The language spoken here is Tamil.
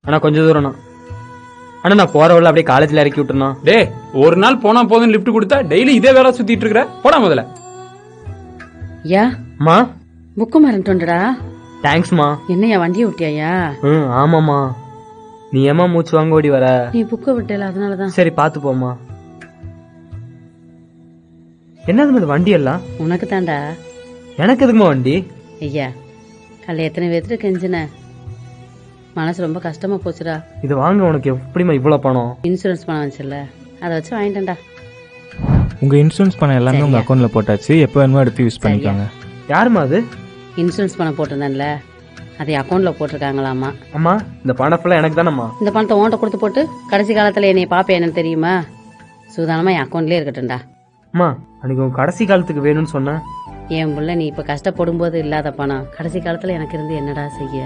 ஆனா கொஞ்சம் தூரம் ஆனா நான் போற வழியில அப்படியே காலேஜ்ல இறக்கி விட்டுருந்தோம். டே ஒரு நாள் போனா போதும் லிஃப்ட் கொடுத்தா டெய்லி இதே வேலை சுத்திட்டு இருக்கிற, போடா முதல்ல. யா மா புக்கு மறந்துட்டோண்டா. தேங்க்ஸ்மா. என்னையா வண்டியை விட்டியாயா? ஆமாம்மா. நீ ஏமா மூச்சு வாங்க ஓடி வர? நீ புக்கை விட்டல, அதனாலதான். சரி பாத்து போமா. என்னது இது வண்டி எல்லாம்? உனக்கு தாண்டா. எனக்கு எதுக்குமா வண்டி? ஐயா கல்ல எத்தனை பேர்த்துட்டு கெஞ்சின, மனசு ரொம்ப கஷ்டமா போச்சுடா. இது வாங்க உனக்கு எப்படிமா இவ்வளவு பணம்? இன்சூரன்ஸ் பணம் வந்துச்சுல்ல, அதை வச்சு வாங்கிட்டேன்டா. உங்க இன்சூரன்ஸ் பணம் எல்லாமே உங்க அக்கௌண்ட்ல போட்டாச்சு. எப்போ வேணுமோ எடுத்து யூஸ் பண்ணிக்கோங்க. யாருமா அது? இன்சூரன்ஸ் பணம் போட்டிருந்தேன்ல, அதை அக்கௌண்ட்ல போட்டிருக்காங்களாமா. அம்மா இந்த பணம் ஃபுல்லா எனக்கு தானம்மா. இந்த பணத்தை உன்கிட்ட கொடுத்து போட்டு கடைசி காலத்துல என்னைய பாப்பேன் என்னன்னு தெரியுமா? சூதானமா என் அக்கௌண்ட்லயே இருக்கட்டும்டா. அம்மா அன்னைக்கு உன் கடைசி காலத்துக்கு வேணும்னு சொன்ன என் புள்ள நீ இப்ப கஷ்டப்படும் போது இல்லாத பணம் கடைசி காலத்துல எனக்கு இருந்து என்னடா செய்ய?